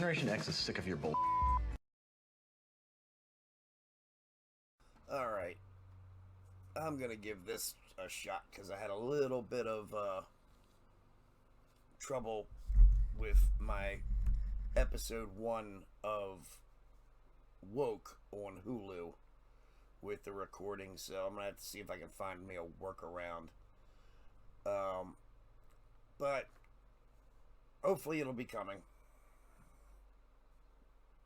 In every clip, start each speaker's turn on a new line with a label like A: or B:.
A: Generation X is sick of your bull.
B: Alright. I'm gonna give this a shot because I had a little bit of trouble with my episode 1 of Woke on Hulu with the recording, so I'm gonna have to see if I can find me a workaround. But hopefully it'll be coming.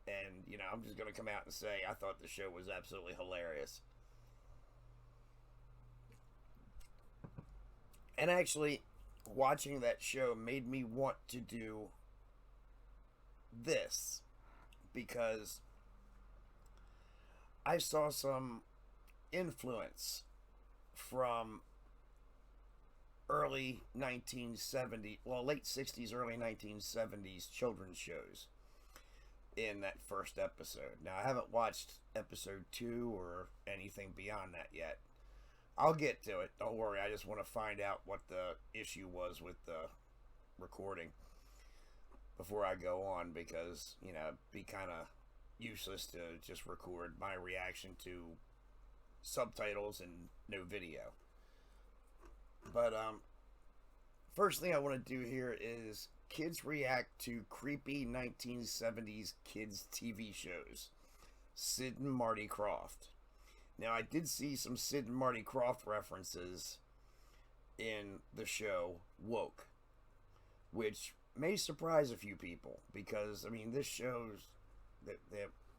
B: And, you know, I'm just gonna come out and say I thought the show was absolutely hilarious. And actually, watching that show made me want to do this, because I saw some influence from early 1970s, well, late 60s, early 1970s children's shows in that first episode. Now, I haven't watched episode 2 or anything beyond that yet. I'll get to it. Don't worry. I just want to find out what the issue was with the recording before I go on, because, you know, it'd be kind of useless to just record my reaction to subtitles and no video. But first thing I want to do here is kids react to creepy 1970s kids TV shows. Sid and Marty Krofft. Now, I did see some Sid and Marty Krofft references in the show Woke, which may surprise a few people, because, I mean, this shows that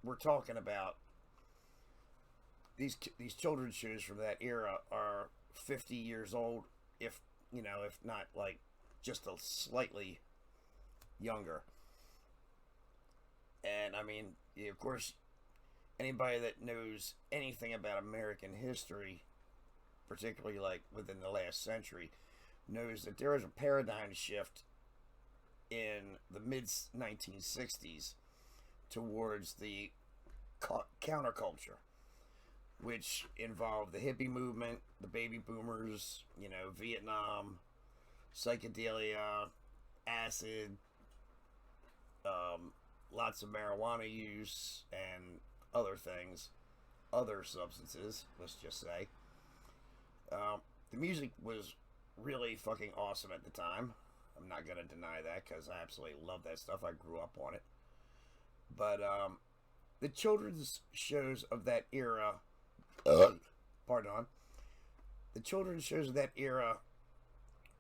B: we're talking about, these children's shows from that era are 50 years old, if, you know, if not, like, just a slightly younger. And, I mean, of course, anybody that knows anything about American history, particularly like within the last century, knows that there was a paradigm shift in the mid-1960s towards the counterculture, which involved the hippie movement, the baby boomers, you know, Vietnam, psychedelia, acid, lots of marijuana use, and other things, other substances, let's just say. The music was really fucking awesome at the time. I'm not gonna deny that, because I absolutely love that stuff. I grew up on it. But the children's shows of that era, the children's shows of that era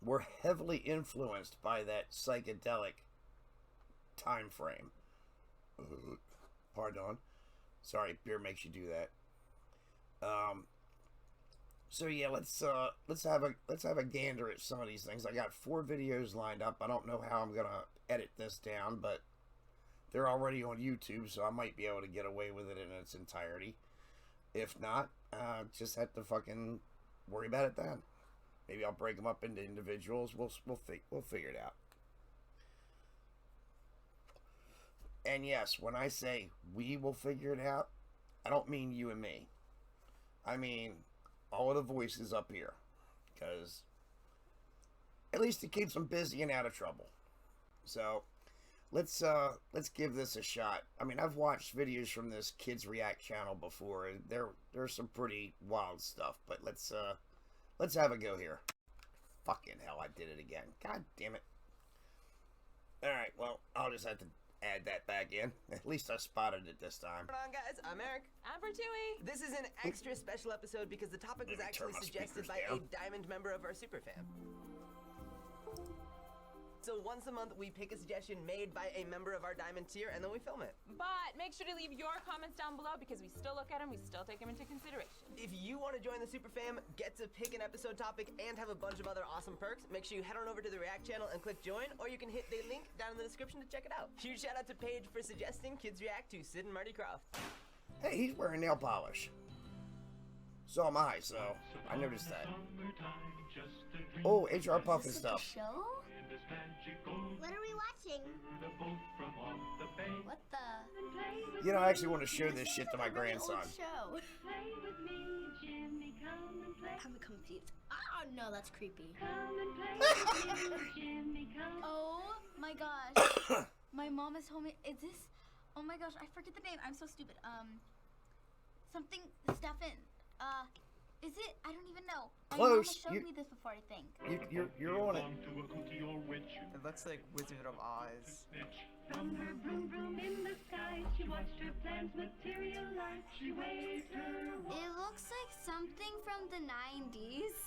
B: were heavily influenced by that psychedelic time frame. Sorry, beer makes you do that. So yeah, let's have a gander at some of these things. I got 4 videos lined up. I don't know how I'm gonna edit this down, but they're already on YouTube, so I might be able to get away with it in its entirety. If not, just have to fucking worry about it then. Maybe I'll break them up into individuals. We'll figure it out. And yes, when I say we will figure it out, I don't mean you and me. I mean all of the voices up here, because at least it keeps them busy and out of trouble. So let's give this a shot. I mean, I've watched videos from this Kids React channel before, and there's some pretty wild stuff. But let's have a go here. Fucking hell, I did it again. God damn it. All right, well, I'll just have to add that back in. At least I spotted it this time.
C: What's going on, guys? I'm Eric.
D: I'm Bertui.
C: This is an extra special episode because the topic was actually suggested by a Diamond member of our super fam. So once a month, we pick a suggestion made by a member of our Diamond tier, and then we film it.
D: But make sure to leave your comments down below, because we still look at them, we still take them into consideration.
C: If you want to join the super fam, get to pick an episode topic, and have a bunch of other awesome perks, make sure you head on over to the React channel and click join, or you can hit the link down in the description to check it out. Huge shout out to Paige for suggesting Kids React to Sid and Marty Krofft.
B: Hey, he's wearing nail polish. So am I, so I noticed that. Oh, HR Pufnstuf.
E: Show? What are we watching? What the?
B: You know, I actually want to show this shit to my grandson.
E: Show. I'm confused. Oh no, that's creepy. Oh my gosh.
A: My mom has told me, is this, oh my gosh, I forget the name. I'm so stupid. Something, Stefan. Is it? I don't even know. My mom has
B: Close.
A: showed me this before, I think.
B: You're on it.
F: It looks like Wizard of Oz.
G: From her vroom vroom in the sky, she watched her plans materialize. She waved her wand.
E: It looks like something from the 90s.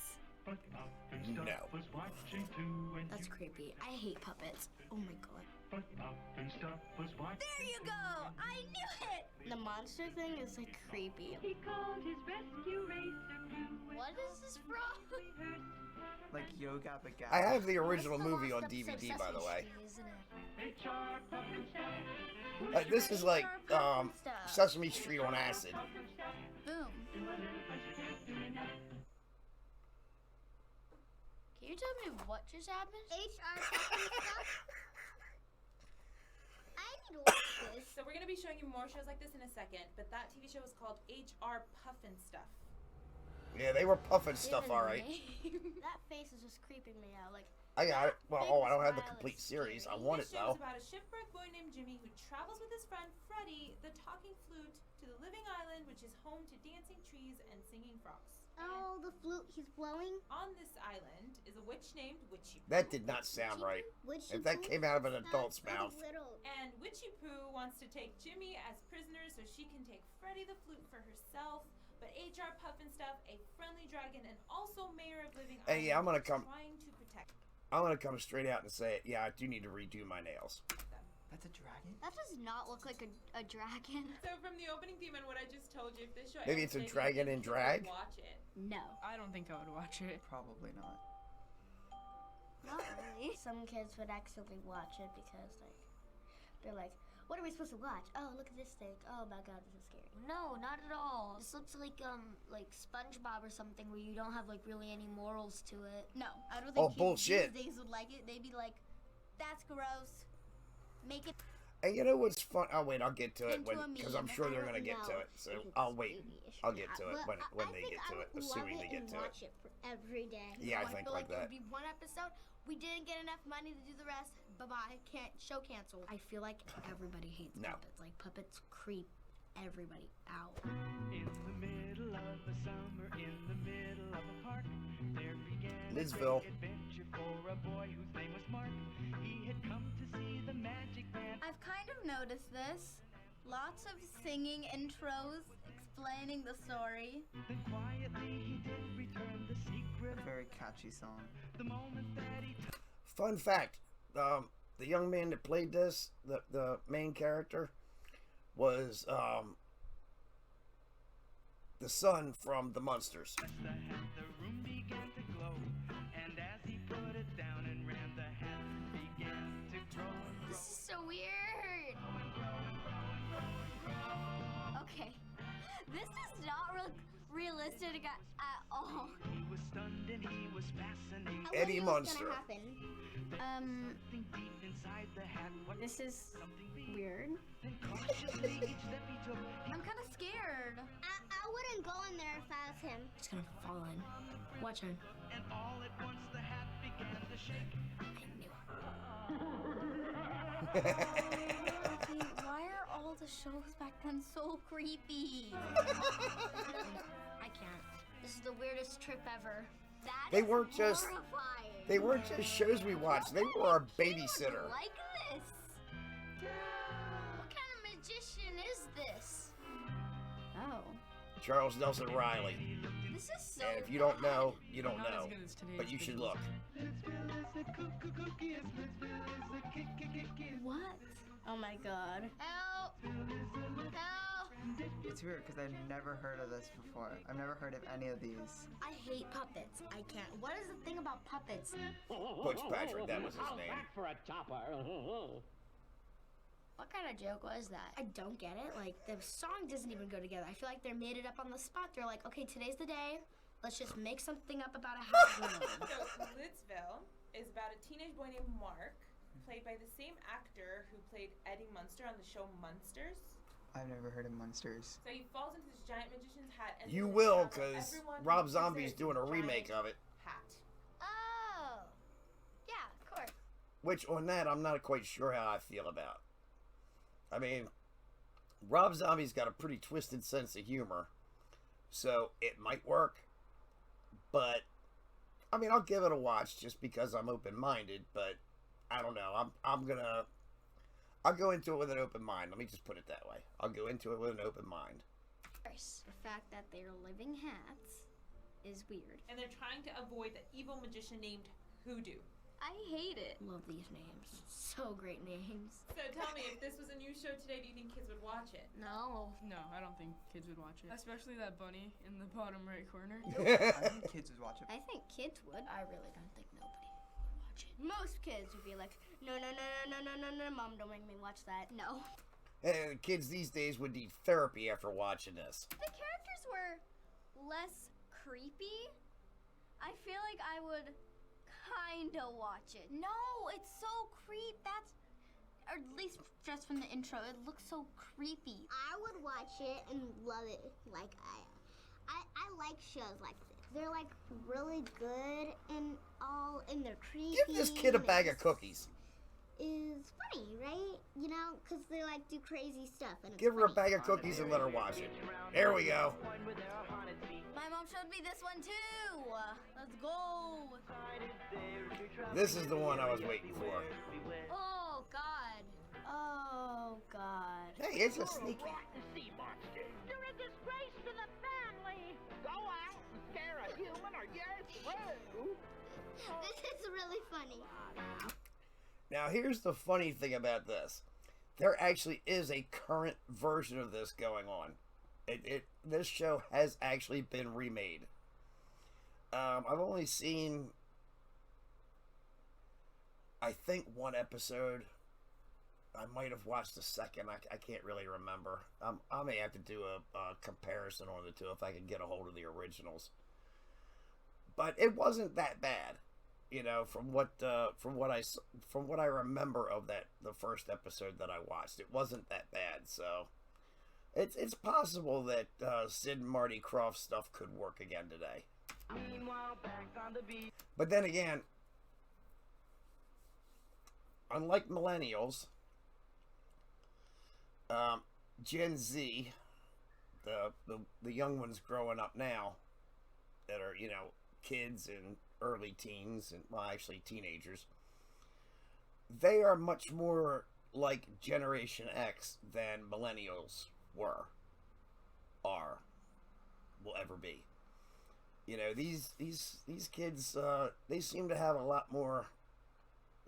G: But Pufnstuf
B: No.
G: was watching too, and
E: That's creepy. I hate puppets. Oh my god.
G: but Pufnstuf was watching.
A: There you go! I knew it!
E: The monster thing is like creepy.
G: He called his rescue racer blue.
E: What is this from?
F: Like Yoga Begat.
B: I have the original
E: What's the
B: movie on
E: last episode of
B: DVD, by the
E: Sesame
B: way.
E: Street, isn't it?
G: HR Pufnstuf.
B: This is like
A: Stuff.
B: Sesame Street on acid.
A: Boom.
E: Can you tell me what just happened? HR stuff. I need to watch this.
D: So we're gonna be showing you more shows like this in a second, but that TV show was called HR Pufnstuf.
B: Yeah, they were puffing stuff, all right.
E: That face is just creeping me out. Like,
B: I got it. Well,
E: Big
B: I don't have the
E: smile
B: complete
E: is
B: series. I
E: scary.
B: want it
D: This show
B: though.
D: is about a shipwrecked boy named Jimmy who travels with his friend Freddie, the talking flute, to the living island, which is home to dancing trees and singing frogs.
E: oh, the flute he's blowing.
D: On this island is a witch named Witchy Poo.
B: That did not sound right.
E: Witchy
B: If that
E: Poo?
B: came out of an
E: Sounds
B: adult's
E: so
B: mouth.
E: little.
D: And Witchy Poo wants to take Jimmy as prisoner so she can take Freddie the flute for herself. But HR Pufnstuf, a friendly dragon and also mayor of Living
B: Hey, yeah, I'm
D: Island,
B: gonna
D: is
B: come-
D: trying to protect
B: I'm gonna come straight out and say it. Yeah, I do need to redo my nails.
D: them.
F: That's a dragon?
E: That does not look like a dragon.
D: So from the opening theme and what I just told you, if this show
B: Maybe
D: airs
B: it's a
D: today,
B: dragon
D: do you
B: in
D: think kids would
B: drag?
D: Watch it.
E: No.
H: I don't think I would watch it.
F: Probably not.
E: Not really. Some kids would accidentally watch it because, like, they're like, what are we supposed to watch? Oh, look at this thing. Oh my god, this is scary. No, not at all. This looks like SpongeBob or something where you don't have, like, really any morals to it.
A: No, I don't
B: Oh,
A: think kids
B: bullshit.
A: these days would like it. They'd be like, that's gross. Make it
B: And you know what's fun? Oh wait, I'll get to it
E: Into a
B: because I'm
E: meme.
B: sure
E: I
B: they're
E: don't
B: gonna get to
E: know
B: it. So
E: if it's
B: I'll wait.
E: babyish.
B: I'll get to it
E: But
B: when
E: I
B: they
E: think
B: get
E: I
B: to it,
E: would
B: assuming
E: love
B: they
E: it
B: get
E: and
B: to it.
E: watch it for every day.
B: Yeah, I
A: I
B: think
A: feel
B: like
A: like it
B: that.
A: would be one episode. We didn't get enough money to do the rest. Bye-bye. Show canceled.
E: I feel like everybody hates
B: No.
E: puppets. Like, puppets creep everybody out.
G: In the middle of the summer, in the middle of a park, there began
B: Lidsville.
G: a great adventure for a boy whose name was Mark. He had come to see the magic man.
A: I've kind of noticed this. Lots of singing intros explaining the story.
G: Then quietly he did return the secret.
F: A very catchy song.
G: The moment that he
B: Fun fact: the young man that played this, the main character, was the son from the Munsters.
G: touched the hat, the room began to glow. And as he put it down and ran, the hat began to grow and grow.
E: This is so weird. Okay. This is not realistic at all.
G: He was stunned and he was fascinated.
B: Eddie Munster.
G: Something deep inside the hat. What
E: This is
G: something be?
E: weird.
G: Then cautiously each step he took, he
A: I'm kind of scared.
E: I wouldn't go in there if I was him. It's gonna fall in. Watch him.
G: and all at once the hat began to shake.
E: I knew.
A: Okay, why are all the shows back then so creepy?
E: I can't. This is the weirdest trip ever. That
B: They
E: is
B: weren't just-
E: horrifying.
B: They weren't just shows we watched; they were our babysitter.
E: Like this. What kind of magician is this?
A: Oh.
B: Charles Nelson Riley.
E: This is so.
B: And if you don't know, you don't
H: Not as
B: know.
H: good as today's
B: But you should
H: videos.
B: look.
A: What?
E: Oh my god. Help! Help!
F: It's weird because I've never heard of this before. I've never heard of any of these.
E: I hate puppets. I can't. What is the thing about puppets?
B: Butch Patrick, that was his name.
I: For a topper.
E: What kind of joke was that? I don't get it. Like, the song doesn't even go together. I feel like they made it up on the spot. They're like, okay, today's the day. Let's just make something up about a house woman.
D: So Lidsville is about a teenage boy named Mark, played by the same actor who played Eddie Munster on the show Munsters.
F: I've never heard of Munsters.
D: So he falls into this giant magician's hat and
B: You
D: then
B: will,
D: discovers
B: because
D: everyone
B: Rob
D: uses
B: Zombie's
D: this
B: doing a remake
D: giant
B: of it.
D: Hat.
E: Oh. Yeah, of course.
B: Which, on that, I'm not quite sure how I feel about. I mean, Rob Zombie's got a pretty twisted sense of humor, so it might work. But, I mean, I'll give it a watch just because I'm open-minded, but I don't know. I'll go into it with an open mind. Let me just put it that way. I'll go into it with an open mind.
E: The fact that they're living hats is weird.
D: And they're trying to avoid the evil magician named Hoodoo.
E: I hate it. Love these names. So great names.
D: So tell me, if this was a new show today, do you think kids would watch it?
E: No.
H: No, I don't think kids would watch it. Especially that bunny in the bottom right corner.
F: I think kids would watch it.
E: I think kids would. I really don't think nobody would watch it. Most kids would be like, no, Mom, don't make me watch that. No.
B: And kids these days would need therapy after watching this.
A: The characters were less creepy. I feel like I would kinda watch it. No, it's so That's, or at least just from the intro, it looks so creepy.
I: I would watch it and love it. Like I like shows like this. They're like really good and all, and they're creepy.
B: Give this kid a bag of cookies.
I: Is funny, right? You know, because they like do crazy stuff. And it's
B: Give her a
I: funny.
B: bag of cookies and let her watch it. There we go.
A: My mom showed me this one too. Let's go.
B: This is the one I was waiting for.
A: Oh God. Oh God.
B: Hey, it's a sneaky.
J: You're a disgrace to the family. Go out and scare a human or you're through.
I: This is really funny.
B: Now, here's the funny thing about this. There actually is a current version of this going on. This show has actually been remade. I've only seen, I think, one episode. I might have watched the second. I can't really remember. I may have to do a comparison on the two if I can get a hold of the originals. But it wasn't that bad. You know, from what I remember of the first episode that I watched, it wasn't that bad. So, it's possible that Sid and Marty Krofft stuff could work again today. But then again, unlike millennials, Gen Z, the young ones growing up now, that are, you know, kids and early teens, and well, actually teenagers, they are much more like Generation X than millennials will ever be. You know, these kids, they seem to have a lot more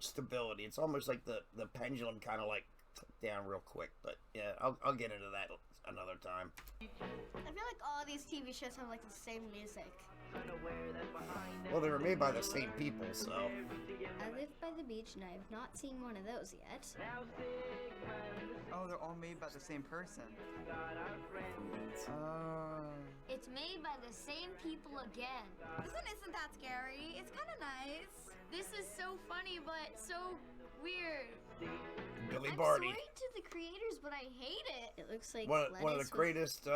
B: stability. It's almost like the pendulum kind of like took down real quick. But yeah, I'll get into that another time.
E: I feel like all these TV shows have like the same music.
B: Well, they were made by the same people, so.
E: I live by the beach and I have not seen one of those yet.
F: Oh, they're all made by the same person.
E: It's made by the same people again.
A: This one isn't that scary. It's kind of nice.
E: This is so funny, but so weird.
B: Billy
E: I'm
B: Barty.
E: sorry to the creators, but I hate it. It looks like
B: One of the
E: lettuce with
B: greatest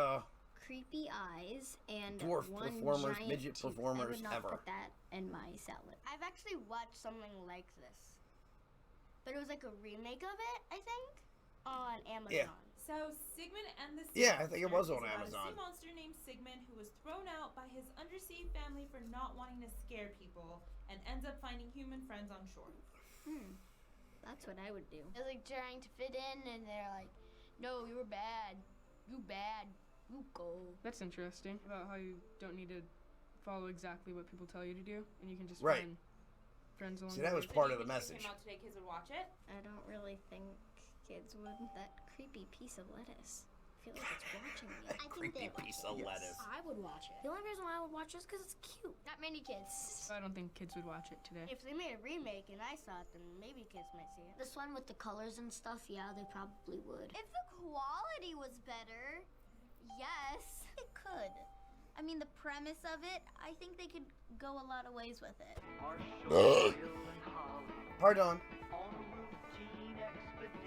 E: creepy eyes and
B: dwarf
E: one
B: performers,
E: giant
B: midget
E: tooth.
B: performers
E: I would not
B: ever.
E: put that in my salad. I've actually watched something like this, but it was like a remake of it, I think, on Amazon.
B: Yeah.
D: So Sigmund and the
B: Yeah, I think it was on
D: is about
B: Amazon.
D: A sea monster named Sigmund who was thrown out by his undersea family for not wanting to scare people and ends up finding human friends on shore.
E: That's what I would do. It's like trying to fit in, and they're like, "No, you're bad. You bad. You go."
H: That's interesting about how you don't need to follow exactly what people tell you to do, and you can just
B: Right.
H: find friends along
B: See,
H: the
B: that
H: way.
B: was part of the
D: If it
B: message.
D: came out today, kids would watch it.
E: I don't really think kids would. That creepy piece of lettuce. I feel like it's watching me.
I: I think
B: Creepy
I: they
B: piece of lettuce.
E: I would watch it. The only reason why I would watch it is because it's cute. Not many kids.
H: I don't think kids would watch it today.
E: If they made a remake and I saw it, then maybe kids might see it. This one with the colors and stuff, yeah, they probably would.
A: If the quality was better, yes, it could. I mean, the premise of it, I think they could go a lot of ways with it.
B: Pardon.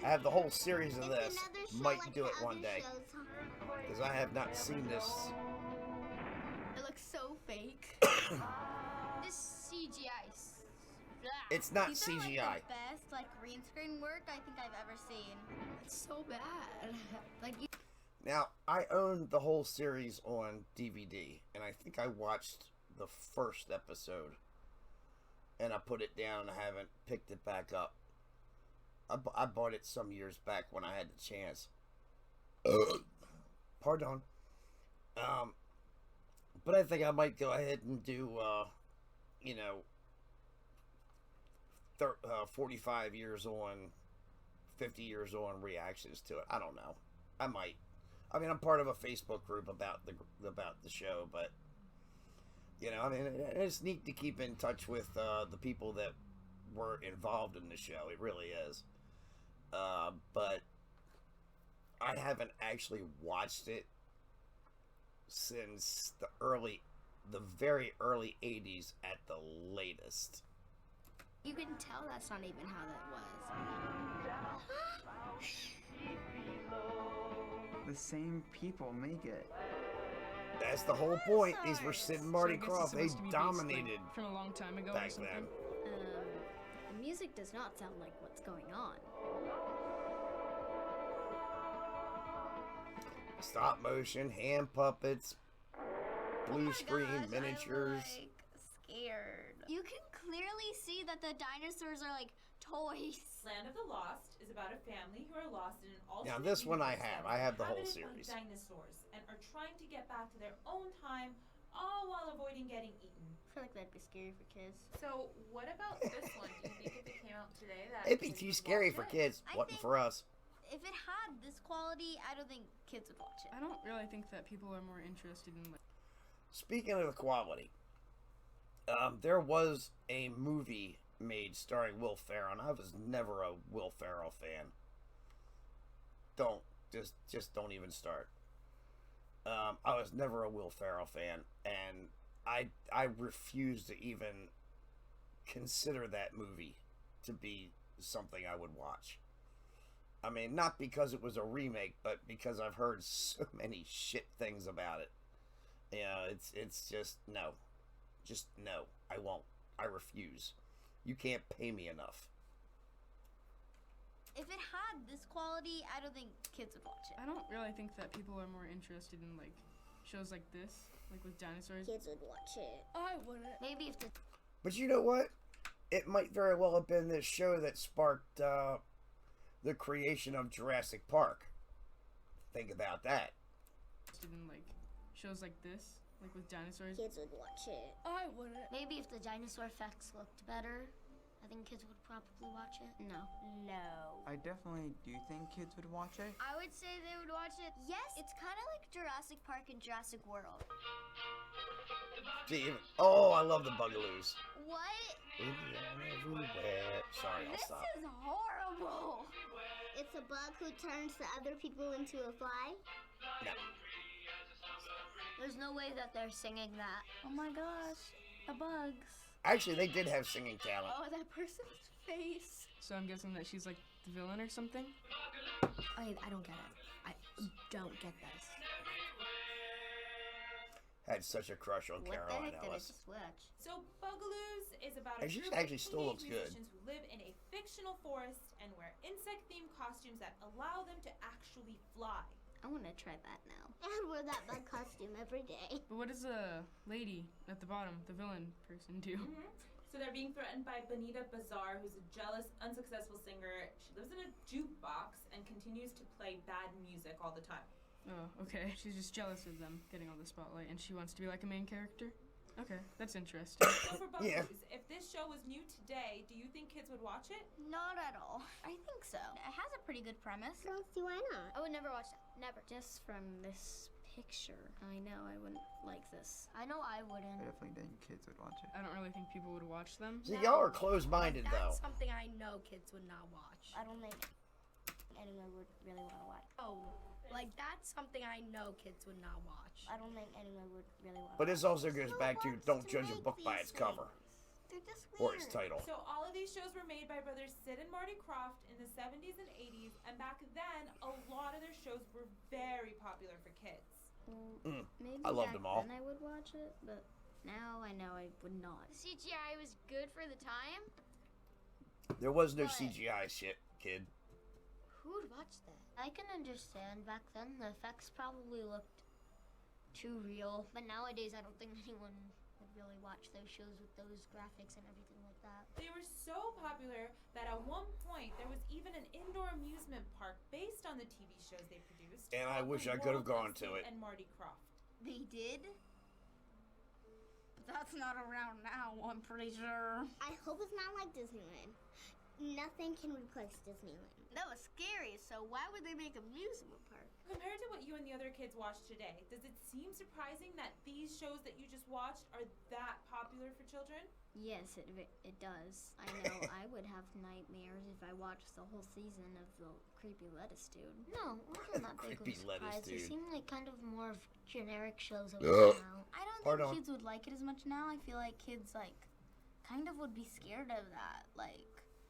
B: I have the whole series of
I: It's
B: this.
I: another show
B: Might
I: like
B: do
I: the
B: it one
I: other
B: day.
I: shows, huh?
B: Because I have not seen this.
E: It looks so fake. This CGI.
B: It's not
A: These are,
B: CGI.
A: like, the best, like, green screen work I think I've ever seen.
E: It's so bad. Like, you
B: Now, I own the whole series on DVD, and I think I watched the first episode, and I put it down and I haven't picked it back up. I bought it some years back when I had the chance. Pardon. But I think I might go ahead and do, 45 years on, 50 years on reactions to it. I don't know. I might. I mean, I'm part of a Facebook group about the show, but it's neat to keep in touch with the people that were involved in the show. It really is. But I haven't actually watched it since the very early 80s at the latest.
E: You can tell that's not even how that was.
F: The same people make it.
B: That's the whole point. These were Sid and Marty
H: So I guess
B: Krofft.
H: it's
B: They
H: supposed to be based,
B: dominated
H: like, from a long time ago or
B: back
H: something.
B: then.
E: The music does not sound like what's going on.
B: Stop motion, hand puppets, blue
A: Oh my
B: screen,
A: gosh,
B: miniatures.
A: I'm, like, scared. You can clearly see that the dinosaurs are like toys.
D: Land of the Lost is about a family who are lost in an alternate
B: Now, this one I
D: universe
B: have.
D: that
B: I have
D: is
B: the whole
D: inhabited
B: series.
D: by dinosaurs and are trying to get back to their own time, all while avoiding getting eaten.
E: I feel like that'd be scary for kids.
K: So, what about this one? Do you think if it came out today that
B: It'd be
K: kids
B: too
K: would
B: scary
K: watch
B: for
K: it?
B: kids.
A: I
B: Wasn't
A: think-
B: for us.
A: If it had this quality, I don't think kids would watch it.
H: I don't really think that people are more interested in, like,
B: Speaking of the quality, there was a movie made starring Will Ferrell, and I was never a Will Ferrell fan. Just don't even start. I was never a Will Ferrell fan, and I refuse to even consider that movie to be something I would watch. I mean, not because it was a remake, but because I've heard so many shit things about it. It's just no. Just no. I won't. I refuse. You can't pay me enough.
A: If it had this quality, I don't think kids would watch it.
H: I don't really think that people are more interested in, like, shows like this, like with dinosaurs.
I: Kids would watch it.
E: I wouldn't. Maybe if the
B: But you know what? It might very well have been this show that sparked the creation of Jurassic Park. Think about that.
H: Interested in, like, shows like this, like with dinosaurs.
I: Kids would watch it.
E: I wouldn't. Maybe if the dinosaur effects looked better, I think kids would probably watch it. No.
F: I definitely do think kids would watch it.
A: I would say they would watch it. Yes, it's kind of like Jurassic Park and Jurassic World.
B: Gee, I love the Bugaloos.
A: What?
B: Everywhere. Sorry, I'll
A: This
B: stop.
A: is horrible.
I: It's a bug who turns the other people into a fly.
B: No.
E: There's no way that they're singing that.
A: Oh my gosh, the bugs.
B: Actually, they did have singing talent.
A: Oh, that person's face.
H: So I'm guessing that she's like the villain or something.
E: I don't get it. I don't get this.
B: Had such a crush on
E: What the
B: Caroline
E: heck did I
B: Ellis.
E: just watch?
D: So Bugaloos is about
B: And
D: a
B: she
D: group
B: actually
D: of
B: still looks
D: teenage
B: good.
D: musicians who live in a fictional forest and wear insect-themed costumes that allow them to actually fly.
E: I want to try that now.
I: I'd wear that bug costume every day.
H: But what does the lady at the bottom, the villain person, do?
D: So they're being threatened by Bonita Bazaar, who's a jealous, unsuccessful singer. She lives in a jukebox and continues to play bad music all the time.
H: Oh, okay. She's just jealous of them getting all the spotlight, and she wants to be like a main character? Okay, that's interesting.
D: So for Bugaloos,
B: Yeah.
D: if this show was new today, do you think kids would watch it?
A: Not at all. I think so. It has a pretty good premise.
I: Don't see why not.
A: I would never watch that. Never.
E: Just from this picture, I know I wouldn't like this.
A: I know I
F: I
A: wouldn't.
F: definitely think kids would watch it.
H: I don't really think people would watch them.
B: See, y'all are closed-minded, though.
E: That's something I know kids would not watch.
A: I don't think anyone would really want to watch.
E: Oh, like that's something I know kids would not watch.
A: I don't think anyone would really want.
B: But this also goes back to don't judge a
I: make
B: book by its
I: these
B: cover
A: They're just
B: or
A: weird.
B: its title.
D: So all of these shows were made by brothers Sid and Marty Krofft in the 70s and 80s, and back then, a lot of their shows were very popular for kids.
E: Maybe
B: I loved
E: back
B: them all.
E: then I would watch it, but now I know I would not.
A: CGI was good for the time,
B: There was no
E: But-
B: CGI shit, kid.
E: Who would watch that? I can understand back then the effects probably looked too real, but nowadays I don't think anyone would really watch those shows with those graphics and everything like that.
D: They were so popular that at one point there was even an indoor amusement park based on the TV shows they produced.
B: And I
D: called
B: wish
D: The
B: I could have
D: World
B: gone
D: of
B: to
D: Sid
B: it.
D: And Marty Krofft.
A: They did? But that's not around now, I'm pretty sure.
I: I hope it's not like Disneyland. Nothing can replace Disneyland.
A: That was scary, so why would they make amusement park?
D: Compared to what you and the other kids watch today, does it seem surprising that these shows that you just watched are that popular for children?
E: Yes, it does. I know I would have nightmares if I watched the whole season of the creepy lettuce dude. No, it wasn't that big of a
B: Creepy lettuce
E: surprise. They
B: dude.
E: seem like kind of more of generic shows that we
B: Ugh.
E: now.
A: I don't
B: Pardon.
A: think kids would like it as much now. I feel like kids, like, kind of would be scared of that. Like,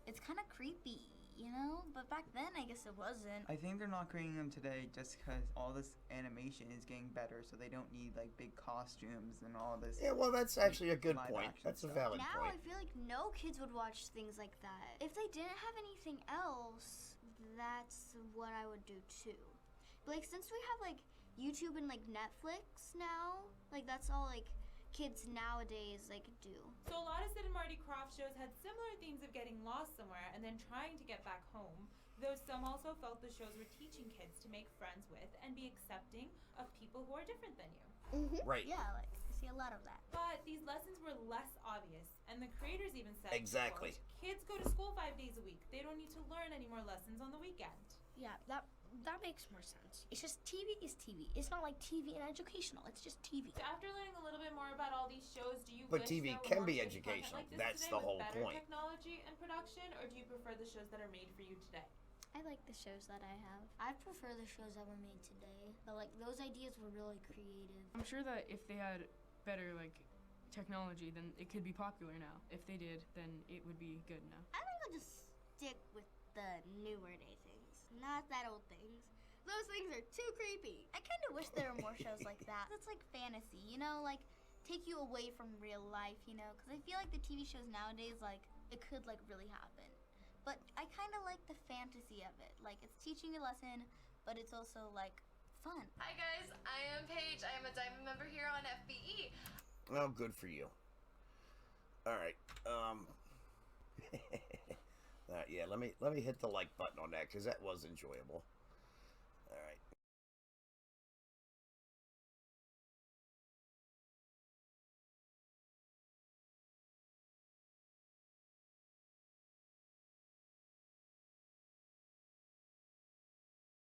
A: it's kind of creepy, you know? But back then, I guess it wasn't.
F: I think they're not creating them today just because all this animation is getting better, so they don't need like big costumes and all this.
B: Yeah, well, that's actually a good
F: live
B: point.
F: action
B: That's a
F: stuff.
B: valid
A: Now I
B: point.
A: feel like no kids would watch things like that. If they didn't have anything else, that's what I would do too. But like since we have like YouTube and like Netflix now, like that's all like kids nowadays like do.
D: So a lot of Sid and Marty Krofft shows had similar themes of getting lost somewhere and then trying to get back home, though some also felt the shows were teaching kids to make friends with and be accepting of people who are different than you.
B: Right.
A: Yeah, like I see a lot of that.
D: But these lessons were less obvious, and the creators even said,
B: Exactly.
D: quote, kids go to school 5 days a week. They don't need to learn any more lessons on the weekend.
L: Yeah, that makes more sense. It's just TV is TV. It's not like TV and educational. It's just TV.
D: So after learning a little bit more about all these shows, do you
B: But
D: wish
B: TV
D: there were
B: can
D: more
B: be
D: kids' content
B: educational.
D: like this
B: That's
D: today
B: the
D: with
B: whole
D: better
B: point.
D: technology and production, or do you prefer the shows that are made for you today?
E: I like the shows that I have. I prefer the shows that were made today, but like those ideas were really creative.
H: I'm sure that if they had better like technology, then it could be popular now. If they did, then it would be good now.
A: I think I'll just stick with the newer day things, not that old things. Those things are too creepy. I kind of wish there were more shows like that. That's like fantasy, you know, like take you away from real life, you know, because I feel like the TV shows nowadays, like it could like really happen. But I kind of like the fantasy of it. Like it's teaching a lesson, but it's also like fun.
K: Hi guys, I am Paige. I am a Diamond member here on FBE.
B: Well, good for you. All right. Yeah, let me hit the like button on that because that was enjoyable.